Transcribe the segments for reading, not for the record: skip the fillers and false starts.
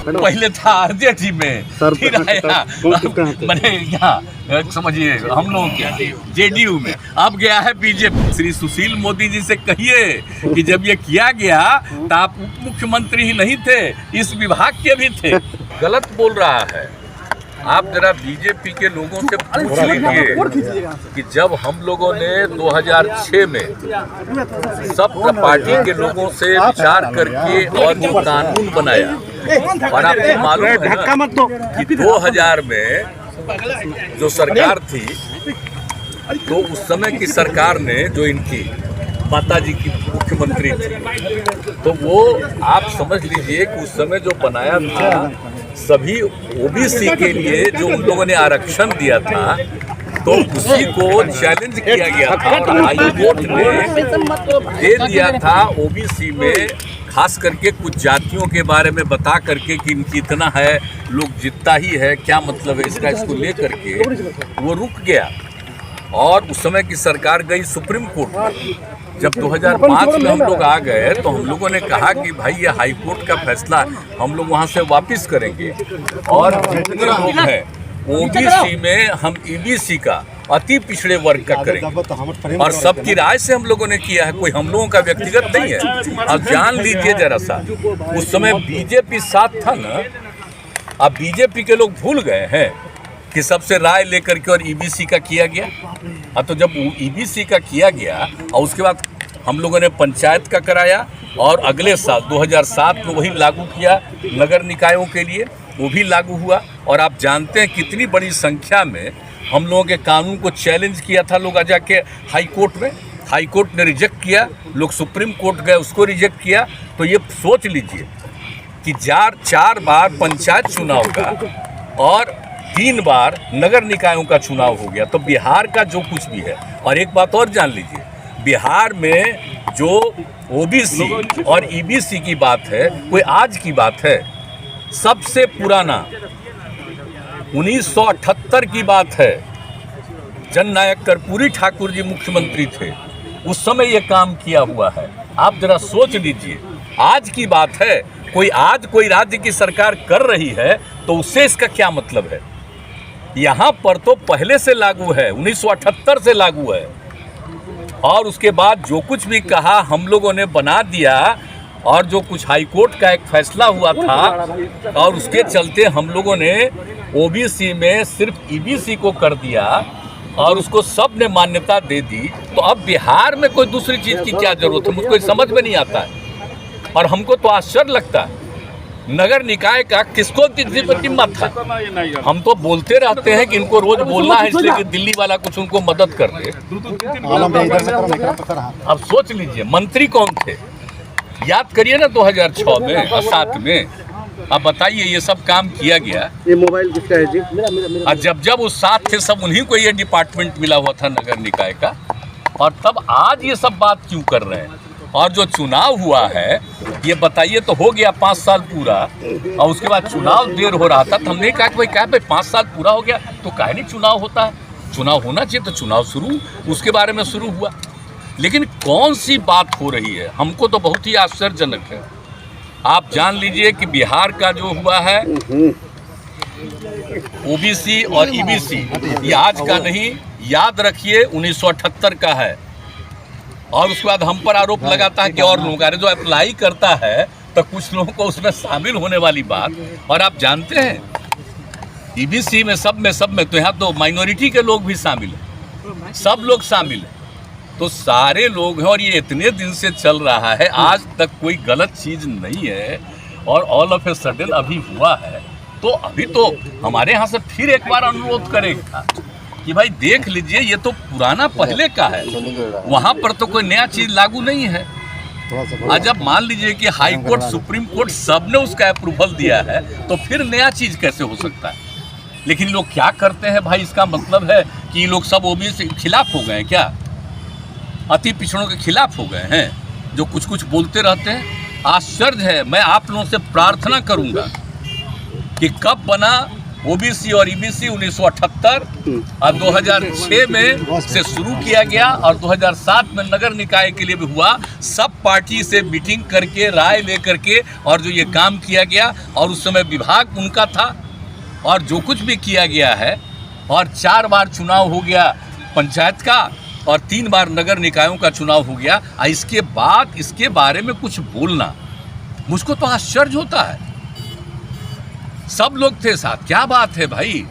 पहले था आरजेडी में, फिर आया मैंने यहाँ समझिए हम लोगों के जेडीयू में, अब गया है बीजेपी। श्री सुशील मोदी जी से कहिए कि जब ये किया गया तो आप उप मुख्यमंत्री ही नहीं थे, इस विभाग के भी थे। गलत बोल रहा है। आप जरा बीजेपी के लोगों से पूछ लीजिए कि जब हम लोगों ने 2006 में सब पार्टी के लोगों से विचार करके और जो कानून बनाया, और आपको मालूम है कि 2000 में जो सरकार थी, तो उस समय की सरकार ने जो इनकी माता जी की मुख्यमंत्री थी, तो वो आप समझ लीजिए कि उस समय जो बनाया था सभी ओबीसी के लिए जो उन लोगों ने आरक्षण दिया था, तो उसी को चैलेंज किया गया था और हाई कोर्ट ने दे दिया था ओबीसी में, खास करके कुछ जातियों के बारे में बता करके कि इनकी इतना है, लोग जितना ही है, क्या मतलब है इसका, इसको ले करके वो रुक गया। और उस समय की सरकार गई सुप्रीम कोर्ट में। जब 2005 में हम लोग आ गए तो हम लोगों ने कहा कि भाई ये हाई कोर्ट का फैसला हम लोग वहाँ से वापस करेंगे, और जितने लोग हैं ओबीसी में हम ईबीसी का अति पिछड़े वर्ग का करेंगे, और सबकी राय से हम लोगों ने किया है, कोई हम लोगों का व्यक्तिगत नहीं है। अब जान लीजिए जरा सा, उस समय बीजेपी साथ था ना, अब बीजेपी के लोग भूल गए हैं कि सबसे राय लेकर के और ईबीसी का किया गया। अब तो जब ईबीसी का किया गया और उसके बाद हम लोगों ने पंचायत का कराया, और अगले साल 2007 में वही लागू किया नगर निकायों के लिए, वो भी लागू हुआ। और आप जानते हैं कितनी बड़ी संख्या में हम लोगों के कानून को चैलेंज किया था लोग जाके हाई कोर्ट में, हाई कोर्ट ने रिजेक्ट किया, लोग सुप्रीम कोर्ट गए, उसको रिजेक्ट किया। तो ये सोच लीजिए कि 4 बार पंचायत चुनाव का और 3 बार नगर निकायों का चुनाव हो गया। तो बिहार का जो कुछ भी है, और एक बात और जान लीजिए, बिहार में जो ओबीसी और ईबीसी की बात है, कोई आज की बात है, सबसे पुराना 1978 की बात है। जननायक कर्पूरी ठाकुर जी मुख्यमंत्री थे, उस समय ये काम किया हुआ है। आप जरा सोच लीजिए, आज की बात है, कोई राज्य की सरकार कर रही है तो उससे इसका क्या मतलब है। यहाँ पर तो पहले से लागू है, 1978 से लागू है, और उसके बाद जो कुछ भी कहा हम लोगों ने बना दिया, और जो कुछ हाई कोर्ट का एक फैसला हुआ था, और उसके चलते हम लोगों ने ओबीसी में सिर्फ ईबीसी को कर दिया, और उसको सब ने मान्यता दे दी। तो अब बिहार में कोई दूसरी चीज़ की क्या जरूरत है, मुझको समझ में नहीं आता है। और हमको तो आश्चर्य लगता है, नगर निकाय का किसको जिम्मा था। हम तो बोलते रहते हैं कि इनको रोज बोलना है, इसलिए कि दिल्ली वाला कुछ उनको मदद कर दे। अब सोच लीजिए मंत्री कौन थे, याद करिए ना 2006 में और 7 में। अब बताइए ये सब काम किया गया। ये मोबाइल किसका है जी? और जब वो साथ थे सब, उन्हीं को ये डिपार्टमेंट मिला हुआ था नगर निकाय का, और तब आज ये सब बात क्यों कर रहे हैं। और जो चुनाव हुआ है, ये बताइए, तो हो गया 5 साल पूरा, और उसके बाद चुनाव देर हो रहा था, तो हमने कहा कि भाई 5 साल पूरा हो गया तो काहे नहीं चुनाव होता है, चुनाव होना चाहिए। तो चुनाव शुरू उसके बारे में शुरू हुआ, लेकिन कौन सी बात हो रही है, हमको तो बहुत ही आश्चर्यजनक है। आप जान लीजिए कि बिहार का जो हुआ है ओबीसी और ईबीसी, ये आज का नहीं, याद रखिए 1978 का है। और उसके बाद हम पर आरोप लगाता है कि और लोग जो अप्लाई करता है तो कुछ लोगों को उसमें शामिल होने वाली बात। और आप जानते हैं ईबीसी में सब में तो यहाँ तो माइनॉरिटी के लोग भी शामिल हैं, सब लोग शामिल हैं, तो सारे लोग हैं। और ये इतने दिन से चल रहा है, आज तक कोई गलत चीज़ नहीं है, और ऑल ऑफ ए सडन अभी हुआ है। तो अभी तो हमारे यहाँ से फिर एक बार अनुरोध करेगा कि भाई देख लीजिए, ये तो पुराना पहले का है, वहाँ पर तो कोई नया चीज़ लागू नहीं है। आज जब मान लीजिए कि हाई कोर्ट, सुप्रीम कोर्ट सब ने उसका अप्रूवल दिया है, तो फिर नया चीज़ कैसे हो सकता है। लेकिन लोग क्या करते हैं भाई, इसका मतलब है कि ये लोग सब ओबीसी के खिलाफ हो गए क्या, अति पिछड़ों के खिलाफ हो गए हैं, जो कुछ बोलते रहते हैं। आश्चर्य है। मैं आप लोगों से प्रार्थना करूंगा कि कब बना ओबीसी और ईबीसी 1978 और 2006 में से शुरू किया गया और 2007 में नगर निकाय के लिए भी हुआ। सब पार्टी से मीटिंग करके राय लेकर के और जो ये काम किया गया, और उस समय विभाग उनका था, और जो कुछ भी किया गया है, और 4 बार चुनाव हो गया पंचायत का और 3 बार नगर निकायों का चुनाव हो गया। इसके बाद इसके बारे में कुछ बोलना मुझको तो आश्चर्य होता है। सब लोग थे साथ, क्या बात है भाई,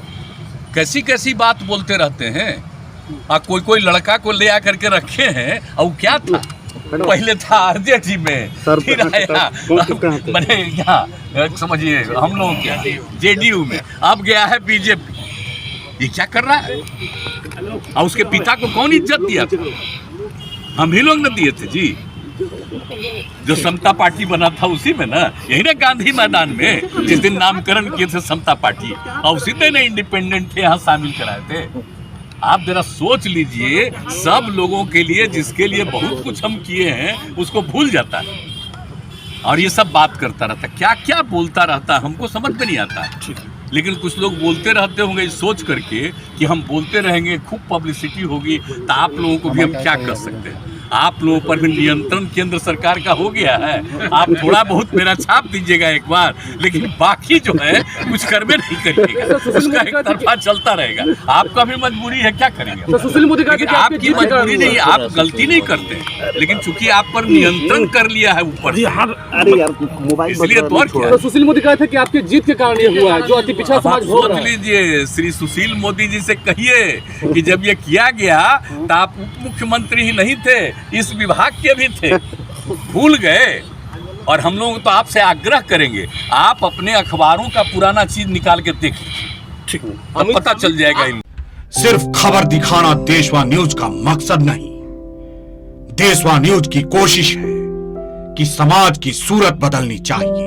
कैसी कैसी बात बोलते रहते हैं। कोई लड़का को ले आकर के रखे हैं, और क्या था, पहले था आरजेडी में, फिर आया मैंने यहाँ समझिए हम लोगों के जेडीयू में, अब गया है बीजेपी। ये क्या कर रहा है? और उसके पिता को कौन इज्जत दिया था? हम ही लोग न दिए थे जी। जो समता पार्टी बना था उसी में ना, यही ना गांधी मैदान में जिस दिन नामकरण किए थे समता पार्टी, और उसी दिन इंडिपेंडेंट थे यहाँ शामिल कराए थे। आप जरा सोच लीजिए, सब लोगों के लिए जिसके लिए बहुत कुछ हम किए हैं उसको भूल जाता है और ये सब बात करता रहता, क्या क्या बोलता रहता, हमको समझ में नहीं आता। लेकिन कुछ लोग बोलते रहते होंगे इस सोच करके कि हम बोलते रहेंगे, खूब पब्लिसिटी होगी, तो आप लोगों को भी हम क्या कर सकते हैं। आप लोगों पर भी नियंत्रण केंद्र सरकार का हो गया है। आप थोड़ा बहुत मेरा छाप दीजिएगा एक बार, लेकिन बाकी जो है कुछ करवे नहीं करिएगा, उसका एक तरफा चलता रहेगा। आपका भी मजबूरी है, क्या करेंगे। सुशील मोदी लेकिन आपकी मजबूरी नहीं, आप गलती नहीं करते, लेकिन चूंकि आप पर नियंत्रण कर लिया है ऊपर, इसलिए तो और क्या। सुशील मोदी कहते हैं कि आपकी जीत के कारण ये हुआ है, जो अति पिछड़ा समाज हो रहा है। सोच लीजिए, श्री सुशील मोदी जी से कहिए कि जब ये किया गया तो आप उप मुख्यमंत्री ही नहीं थे, इस विभाग के भी थे, भूल गए। और हम लोग तो आपसे आग्रह करेंगे, आप अपने अखबारों का पुराना चीज निकाल के देखिए, तब पता चल जाएगा। सिर्फ खबर दिखाना देशवा न्यूज का मकसद नहीं, देशवा न्यूज की कोशिश है कि समाज की सूरत बदलनी चाहिए।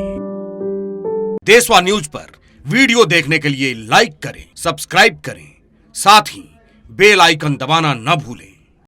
देशवा न्यूज पर वीडियो देखने के लिए लाइक करें, सब्सक्राइब करें, साथ ही बेल आइकन दबाना न भूलें।